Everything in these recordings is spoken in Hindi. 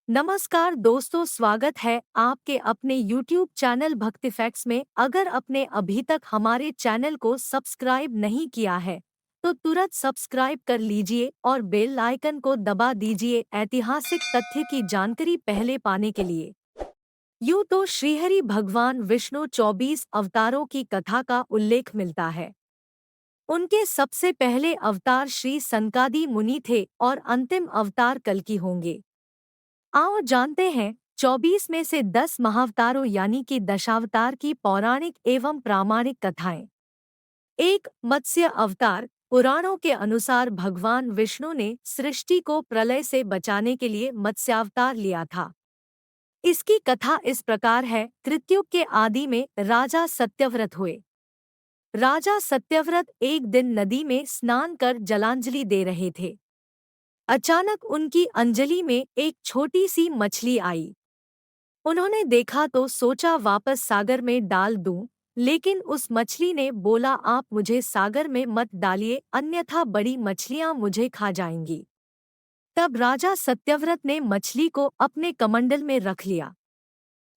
नमस्कार दोस्तों, स्वागत है आपके अपने YouTube चैनल भक्ति फैक्ट्स में। अगर आपने अभी तक हमारे चैनल को सब्सक्राइब नहीं किया है तो तुरंत सब्सक्राइब कर लीजिए और बेल आइकन को दबा दीजिए ऐतिहासिक तथ्य की जानकारी पहले पाने के लिए। यूँ तो श्रीहरि भगवान विष्णु 24 अवतारों की कथा का उल्लेख मिलता है। उनके सबसे पहले अवतार श्री सनकादि मुनि थे और अंतिम अवतार कल्कि होंगे। आओ जानते हैं 24 में से 10 महावतारों यानी कि दशावतार की पौराणिक एवं प्रामाणिक कथाएं। एक मत्स्य अवतार। पुराणों के अनुसार भगवान विष्णु ने सृष्टि को प्रलय से बचाने के लिए मत्स्यावतार लिया था। इसकी कथा इस प्रकार है। कृतयुग के आदि में राजा सत्यव्रत हुए। राजा सत्यव्रत एक दिन नदी में स्नान कर जलांजलि दे रहे थे। अचानक उनकी अंजलि में एक छोटी सी मछली आई। उन्होंने देखा तो सोचा वापस सागर में डाल दूं, लेकिन उस मछली ने बोला, आप मुझे सागर में मत डालिए, अन्यथा बड़ी मछलियां मुझे खा जाएंगी। तब राजा सत्यव्रत ने मछली को अपने कमंडल में रख लिया।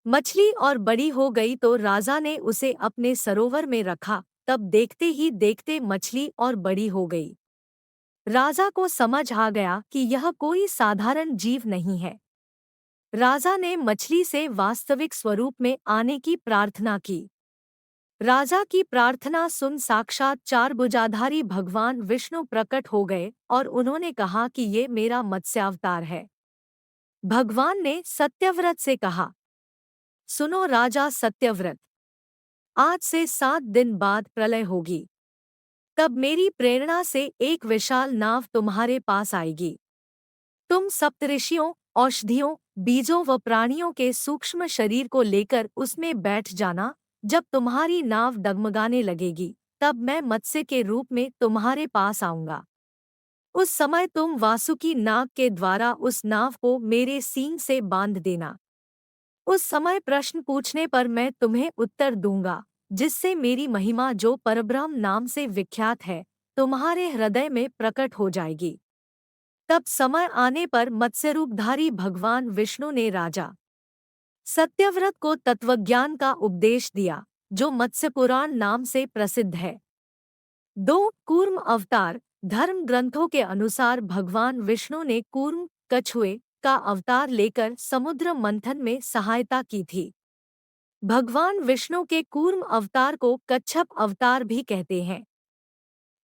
मछली और बड़ी हो गई तो राजा ने उसे अपने सरोवर में रखा। तब देखते ही देखते मछली और बड़ी हो गई। राजा को समझ आ गया कि यह कोई साधारण जीव नहीं है। राजा ने मछली से वास्तविक स्वरूप में आने की प्रार्थना की। राजा की प्रार्थना सुन साक्षात चार भुजाधारी भगवान विष्णु प्रकट हो गए और उन्होंने कहा कि ये मेरा मत्स्यावतार है। भगवान ने सत्यव्रत से कहा, सुनो राजा सत्यव्रत, आज से 7 दिन बाद प्रलय होगी। तब मेरी प्रेरणा से एक विशाल नाव तुम्हारे पास आएगी। तुम सप्तऋषियों, औषधियों, बीजों व प्राणियों के सूक्ष्म शरीर को लेकर उसमें बैठ जाना। जब तुम्हारी नाव डगमगाने लगेगी तब मैं मत्स्य के रूप में तुम्हारे पास आऊंगा। उस समय तुम वासुकी नाग के द्वारा उस नाव को मेरे सींग से बांध देना। उस समय प्रश्न पूछने पर मैं तुम्हें उत्तर दूंगा, जिससे मेरी महिमा जो परब्रह्म नाम से विख्यात है तुम्हारे हृदय में प्रकट हो जाएगी। तब समय आने पर मत्स्यरूपधारी भगवान विष्णु ने राजा सत्यव्रत को तत्वज्ञान का उपदेश दिया, जो मत्स्य पुराण नाम से प्रसिद्ध है। 2 कूर्म अवतार। धर्म ग्रंथों के अनुसार भगवान विष्णु ने कूर्म कछुए का अवतार लेकर समुद्र मंथन में सहायता की थी। भगवान विष्णु के कूर्म अवतार को कच्छप अवतार भी कहते हैं।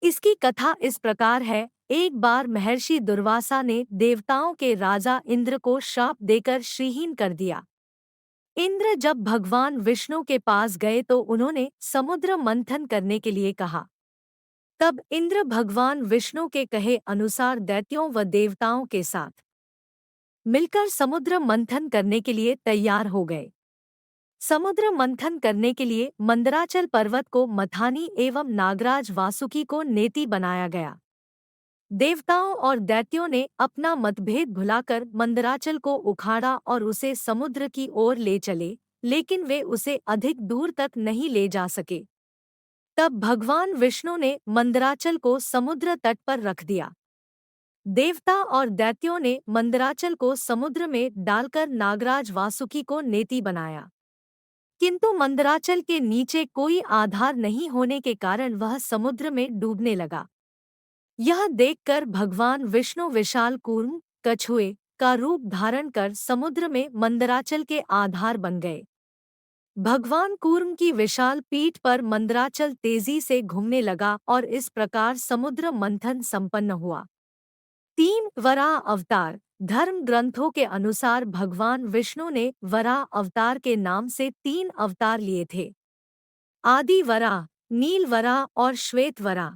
इसकी कथा इस प्रकार है। एक बार महर्षि दुर्वासा ने देवताओं के राजा इंद्र को श्राप देकर श्रीहीन कर दिया। इंद्र जब भगवान विष्णु के पास गए तो उन्होंने समुद्र मंथन करने के लिए कहा। तब इंद्र भगवान विष्णु के कहे अनुसार दैत्यों व देवताओं के साथ मिलकर समुद्र मंथन करने के लिए तैयार हो गए। समुद्र मंथन करने के लिए मंदराचल पर्वत को मथानी एवं नागराज वासुकी को नेति बनाया गया। देवताओं और दैत्यों ने अपना मतभेद भुलाकर मंदराचल को उखाड़ा और उसे समुद्र की ओर ले चले, लेकिन वे उसे अधिक दूर तक नहीं ले जा सके। तब भगवान विष्णु ने मंदराचल को समुद्र तट पर रख दिया। देवता और दैत्यों ने मंदराचल को समुद्र में डालकर नागराज वासुकी को नेति बनाया, किंतु मंदराचल के नीचे कोई आधार नहीं होने के कारण वह समुद्र में डूबने लगा। यह देखकर भगवान विष्णु विशाल कूर्म कछुए का रूप धारण कर समुद्र में मंदराचल के आधार बन गए। भगवान कूर्म की विशाल पीठ पर मंदराचल तेजी से घूमने लगा और इस प्रकार समुद्र मंथन संपन्न हुआ। 3 वराह अवतार। धर्म ग्रंथों के अनुसार भगवान विष्णु ने वराह अवतार के नाम से 3 अवतार लिए थे। आदि वराह, नील वराह और श्वेत वराह।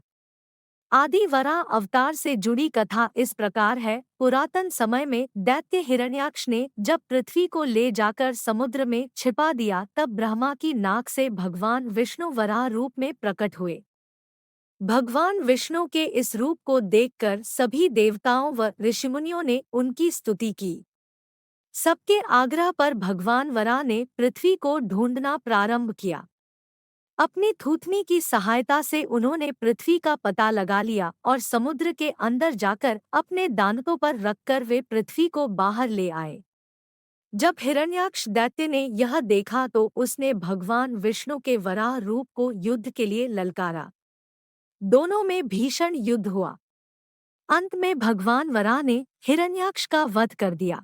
आदि वराह अवतार से जुड़ी कथा इस प्रकार है। पुरातन समय में दैत्य हिरण्याक्ष ने जब पृथ्वी को ले जाकर समुद्र में छिपा दिया तब ब्रह्मा की नाक से भगवान विष्णु वराह रूप में प्रकट हुए। भगवान विष्णु के इस रूप को देखकर सभी देवताओं व ऋषिमुनियों ने उनकी स्तुति की। सबके आग्रह पर भगवान वराह ने पृथ्वी को ढूंढना प्रारंभ किया। अपनी थूथनी की सहायता से उन्होंने पृथ्वी का पता लगा लिया और समुद्र के अंदर जाकर अपने दांतों पर रखकर वे पृथ्वी को बाहर ले आए। जब हिरण्याक्ष दैत्य ने यह देखा तो उसने भगवान विष्णु के वराह रूप को युद्ध के लिए ललकारा। दोनों में भीषण युद्ध हुआ। अंत में भगवान वराह ने हिरण्याक्ष का वध कर दिया।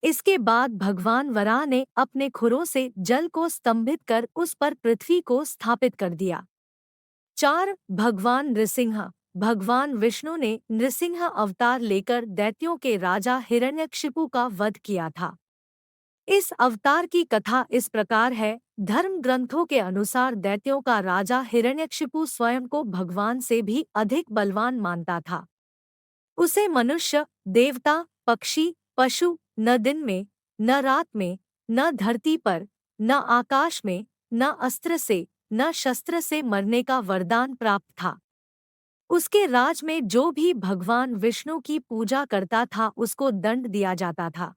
इसके बाद भगवान वराह ने अपने खुरों से जल को स्तंभित कर उस पर पृथ्वी को स्थापित कर दिया। 4. भगवान नृसिंह। भगवान विष्णु ने नृसिंह अवतार लेकर दैत्यों के राजा हिरण्यकशिपु का वध किया था। इस अवतार की कथा इस प्रकार है। धर्म ग्रंथों के अनुसार दैत्यों का राजा हिरण्यकशिपु स्वयं को भगवान से भी अधिक बलवान मानता था। उसे मनुष्य, देवता, पक्षी, पशु न दिन में, न रात में, न धरती पर, न आकाश में, न अस्त्र से, न शस्त्र से मरने का वरदान प्राप्त था। उसके राज में जो भी भगवान विष्णु की पूजा करता था उसको दंड दिया जाता था।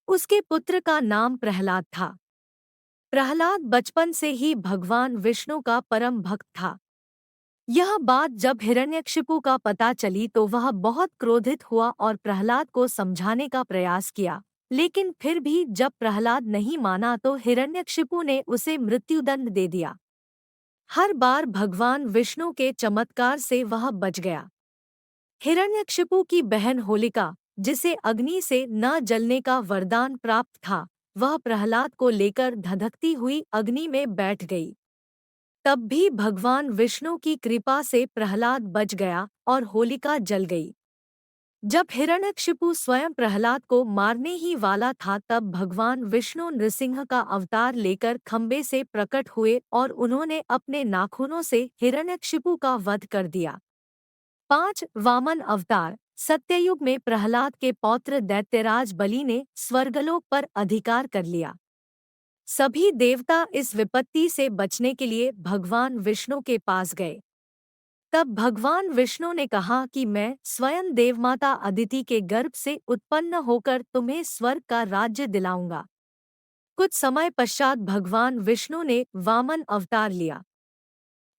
उसके पुत्र का नाम प्रहलाद था। प्रहलाद बचपन से ही भगवान विष्णु का परम भक्त था। यह बात जब हिरण्यकशिपु का पता चली तो वह बहुत क्रोधित हुआ और प्रहलाद को समझाने का प्रयास किया, लेकिन फिर भी जब प्रहलाद नहीं माना तो हिरण्यकशिपु ने उसे मृत्युदंड दे दिया। हर बार भगवान विष्णु के चमत्कार से वह बच गया। हिरण्यकशिपु की बहन होलिका, जिसे अग्नि से न जलने का वरदान प्राप्त था, वह प्रहलाद को लेकर धधकती हुई अग्नि में बैठ गई। तब भी भगवान विष्णु की कृपा से प्रहलाद बच गया और होलिका जल गई। जब हिरण्यकशिपु स्वयं प्रहलाद को मारने ही वाला था तब भगवान विष्णु नृसिंह का अवतार लेकर खंबे से प्रकट हुए और उन्होंने अपने नाखूनों से हिरण्यकशिपु का वध कर दिया। 5. वामन अवतार। सत्ययुग में प्रहलाद के पौत्र दैत्यराज बलि ने स्वर्गलोक पर अधिकार कर लिया। सभी देवता इस विपत्ति से बचने के लिए भगवान विष्णु के पास गए। तब भगवान विष्णु ने कहा कि मैं स्वयं देवमाता अदिति के गर्भ से उत्पन्न होकर तुम्हें स्वर्ग का राज्य दिलाऊंगा। कुछ समय पश्चात भगवान विष्णु ने वामन अवतार लिया।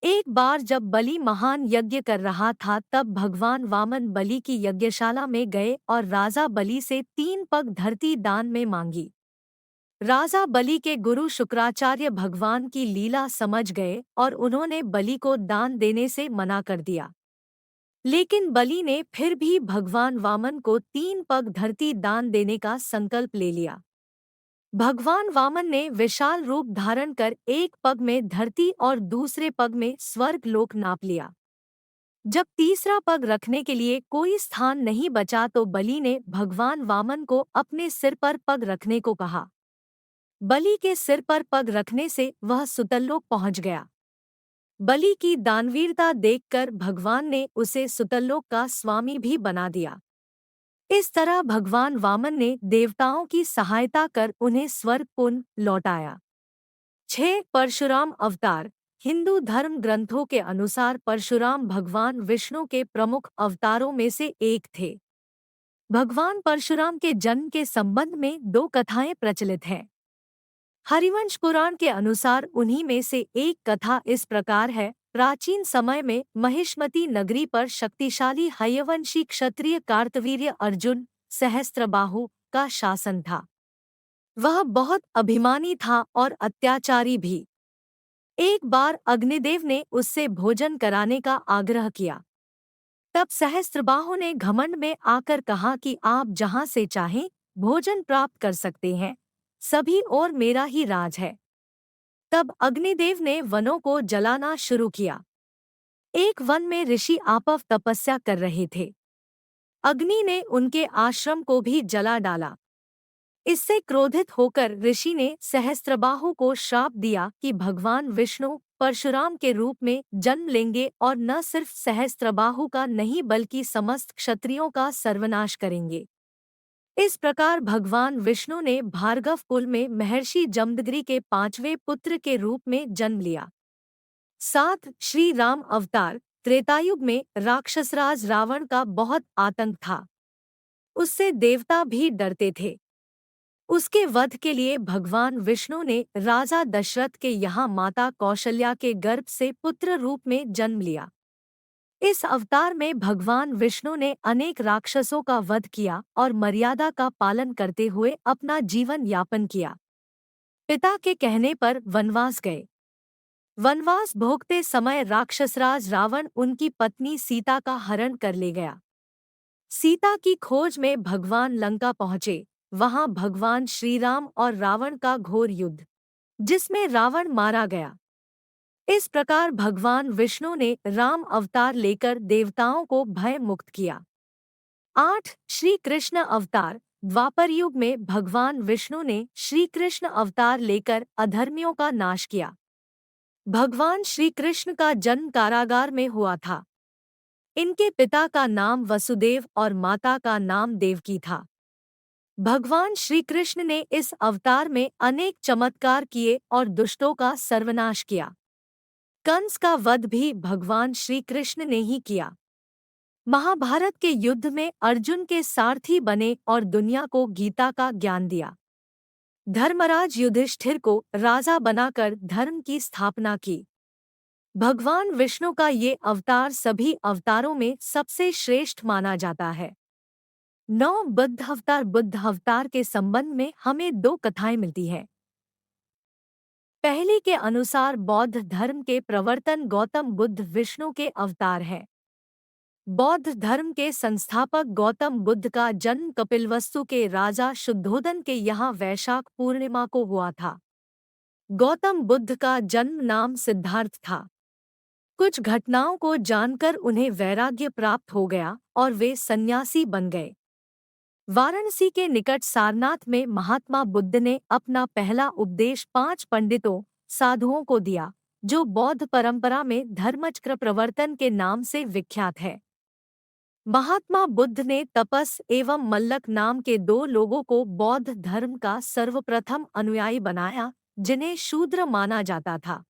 एक बार जब बलि महान यज्ञ कर रहा था तब भगवान वामन बलि की यज्ञशाला में गए और राजा बलि से 3 पग धरती दान में मांगी। राजा बलि के गुरु शुक्राचार्य भगवान की लीला समझ गए और उन्होंने बलि को दान देने से मना कर दिया। लेकिन बलि ने फिर भी भगवान वामन को 3 पग धरती दान देने का संकल्प ले लिया। भगवान वामन ने विशाल रूप धारण कर एक पग में धरती और दूसरे पग में स्वर्ग लोक नाप लिया। जब तीसरा पग रखने के लिए कोई स्थान नहीं बचा तो बलि ने भगवान वामन को अपने सिर पर पग रखने को कहा। बलि के सिर पर पग रखने से वह सुतल्लोक पहुंच गया। बलि की दानवीरता देखकर भगवान ने उसे सुतल्लोक का स्वामी भी बना दिया। इस तरह भगवान वामन ने देवताओं की सहायता कर उन्हें स्वर्ग पुनः लौटाया। 6. परशुराम अवतार। हिंदू धर्म ग्रंथों के अनुसार परशुराम भगवान विष्णु के प्रमुख अवतारों में से एक थे। भगवान परशुराम के जन्म के संबंध में 2 कथाएं प्रचलित हैं। हरिवंश पुराण के अनुसार उन्हीं में से एक कथा इस प्रकार है। प्राचीन समय में महिष्मती नगरी पर शक्तिशाली हयवंशी क्षत्रिय कार्तवीर्य अर्जुन सहस्त्रबाहु का शासन था। वह बहुत अभिमानी था और अत्याचारी भी। एक बार अग्निदेव ने उससे भोजन कराने का आग्रह किया। तब सहस्त्रबाहु ने घमंड में आकर कहा कि आप जहां से चाहें भोजन प्राप्त कर सकते हैं, सभी और मेरा ही राज है। तब अग्निदेव ने वनों को जलाना शुरू किया। एक वन में ऋषि आपव तपस्या कर रहे थे। अग्नि ने उनके आश्रम को भी जला डाला। इससे क्रोधित होकर ऋषि ने सहस्त्रबाहु को श्राप दिया कि भगवान विष्णु परशुराम के रूप में जन्म लेंगे और न सिर्फ सहस्त्रबाहु का नहीं बल्कि समस्त क्षत्रियों का सर्वनाश करेंगे। इस प्रकार भगवान विष्णु ने भार्गव कुल में महर्षि जमदग्नि के 5वें पुत्र के रूप में जन्म लिया। 7. श्री राम अवतार। त्रेतायुग में राक्षसराज रावण का बहुत आतंक था। उससे देवता भी डरते थे। उसके वध के लिए भगवान विष्णु ने राजा दशरथ के यहाँ माता कौशल्या के गर्भ से पुत्र रूप में जन्म लिया। इस अवतार में भगवान विष्णु ने अनेक राक्षसों का वध किया और मर्यादा का पालन करते हुए अपना जीवन यापन किया। पिता के कहने पर वनवास गए। वनवास भोगते समय राक्षसराज रावण उनकी पत्नी सीता का हरण कर ले गया। सीता की खोज में भगवान लंका पहुंचे। वहां भगवान श्री राम और रावण का घोर युद्ध, जिसमें रावण मारा गया। इस प्रकार भगवान विष्णु ने राम अवतार लेकर देवताओं को भय मुक्त किया। 8 श्री कृष्ण अवतार। द्वापर युग में भगवान विष्णु ने श्री कृष्ण अवतार लेकर अधर्मियों का नाश किया। भगवान श्री कृष्ण का जन्म कारागार में हुआ था। इनके पिता का नाम वसुदेव और माता का नाम देवकी था। भगवान श्री कृष्ण ने इस अवतार में अनेक चमत्कार किए और दुष्टों का सर्वनाश किया। कंस का वध भी भगवान श्री कृष्ण ने ही किया। महाभारत के युद्ध में अर्जुन के सारथी बने और दुनिया को गीता का ज्ञान दिया। धर्मराज युधिष्ठिर को राजा बनाकर धर्म की स्थापना की। भगवान विष्णु का ये अवतार सभी अवतारों में सबसे श्रेष्ठ माना जाता है। 9 बुद्ध अवतार के संबंध में हमें 2 कथाएं मिलती हैं। पहली के अनुसार बौद्ध धर्म के प्रवर्तन गौतम बुद्ध विष्णु के अवतार हैं। बौद्ध धर्म के संस्थापक गौतम बुद्ध का जन्म कपिलवस्तु के राजा शुद्धोदन के यहाँ वैशाख पूर्णिमा को हुआ था। गौतम बुद्ध का जन्म नाम सिद्धार्थ था। कुछ घटनाओं को जानकर उन्हें वैराग्य प्राप्त हो गया और वे सन्यासी बन गए। वाराणसी के निकट सारनाथ में महात्मा बुद्ध ने अपना पहला उपदेश 5 पंडितों साधुओं को दिया, जो बौद्ध परंपरा में धर्मचक्र प्रवर्तन के नाम से विख्यात है। महात्मा बुद्ध ने तपस एवं मल्लक नाम के 2 लोगों को बौद्ध धर्म का सर्वप्रथम अनुयायी बनाया, जिन्हें शूद्र माना जाता था।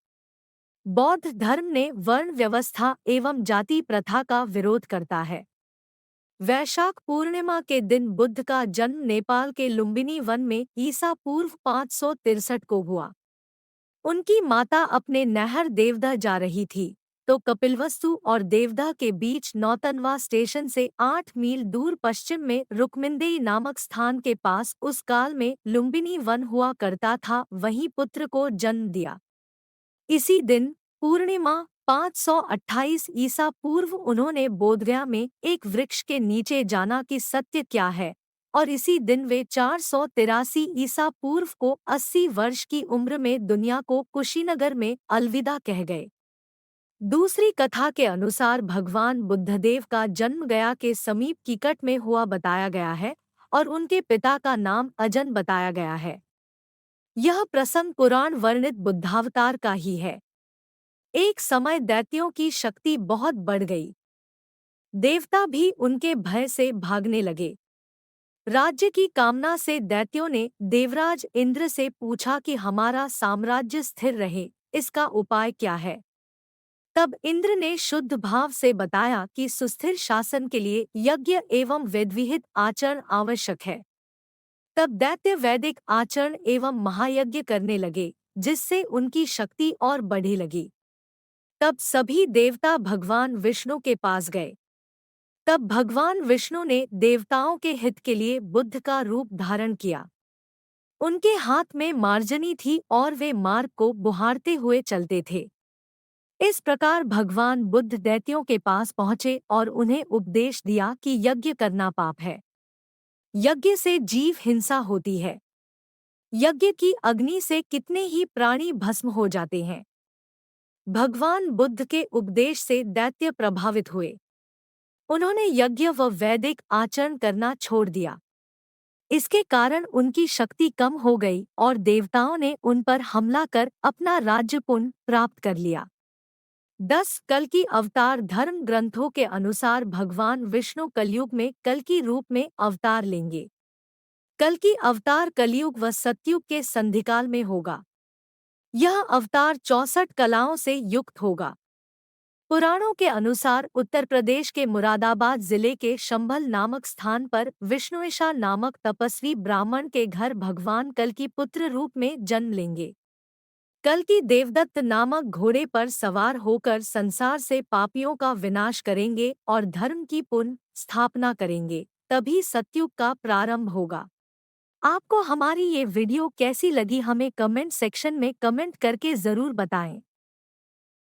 बौद्ध धर्म ने वर्ण व्यवस्था एवं जाति प्रथा का विरोध करता है। वैशाख पूर्णिमा के दिन बुद्ध का जन्म नेपाल के लुम्बिनी वन में ईसा पूर्व 563 को हुआ। उनकी माता अपने नहर देवदह जा रही थी, तो कपिलवस्तु और देवदह के बीच नौतनवा स्टेशन से 8 मील दूर पश्चिम में रुक्मिंदेई नामक स्थान के पास उस काल में लुम्बिनी वन हुआ करता था, वहीं पुत्र को जन्म दिया। इसी दिन पूर्णिमा 528 ईसा पूर्व उन्होंने बोधगया में एक वृक्ष के नीचे जाना कि सत्य क्या है, और इसी दिन वे 483 ईसा पूर्व को 80 वर्ष की उम्र में दुनिया को कुशीनगर में अलविदा कह गए। दूसरी कथा के अनुसार भगवान बुद्धदेव का जन्म गया के समीप कीकट में हुआ बताया गया है और उनके पिता का नाम अजन बताया गया है। यह प्रसंग पुराण वर्णित बुद्धावतार का ही है। एक समय दैत्यों की शक्ति बहुत बढ़ गई। देवता भी उनके भय से भागने लगे। राज्य की कामना से दैत्यों ने देवराज इंद्र से पूछा कि हमारा साम्राज्य स्थिर रहे, इसका उपाय क्या है। तब इंद्र ने शुद्ध भाव से बताया कि सुस्थिर शासन के लिए यज्ञ एवं वेदविहित आचरण आवश्यक है। तब दैत्य वैदिक आचरण एवं महायज्ञ करने लगे, जिससे उनकी शक्ति और बढ़ने लगी। तब सभी देवता भगवान विष्णु के पास गए। तब भगवान विष्णु ने देवताओं के हित के लिए बुद्ध का रूप धारण किया। उनके हाथ में मार्जनी थी और वे मार्ग को बुहारते हुए चलते थे। इस प्रकार भगवान बुद्ध दैत्यों के पास पहुँचे और उन्हें उपदेश दिया कि यज्ञ करना पाप है। यज्ञ से जीव हिंसा होती है। यज्ञ की अग्नि से कितने ही प्राणी भस्म हो जाते हैं। भगवान बुद्ध के उपदेश से दैत्य प्रभावित हुए। उन्होंने यज्ञ व वैदिक आचरण करना छोड़ दिया। इसके कारण उनकी शक्ति कम हो गई और देवताओं ने उन पर हमला कर अपना राज्य पुनः प्राप्त कर लिया। 10 कल्कि अवतार धर्म ग्रंथों के अनुसार भगवान विष्णु कलयुग में कल्कि रूप में अवतार लेंगे। कल्कि अवतार कलयुग व सतयुग के संधिकाल में होगा। यह अवतार 64 कलाओं से युक्त होगा। पुराणों के अनुसार उत्तर प्रदेश के मुरादाबाद जिले के शंभल नामक स्थान पर विष्णुएशा नामक तपस्वी ब्राह्मण के घर भगवान कल की पुत्र रूप में जन्म लेंगे। कल्कि देवदत्त नामक घोड़े पर सवार होकर संसार से पापियों का विनाश करेंगे और धर्म की पुनः स्थापना करेंगे। तभी सतयुग का प्रारंभ होगा। आपको हमारी ये वीडियो कैसी लगी हमें कमेंट सेक्शन में कमेंट करके ज़रूर बताएं।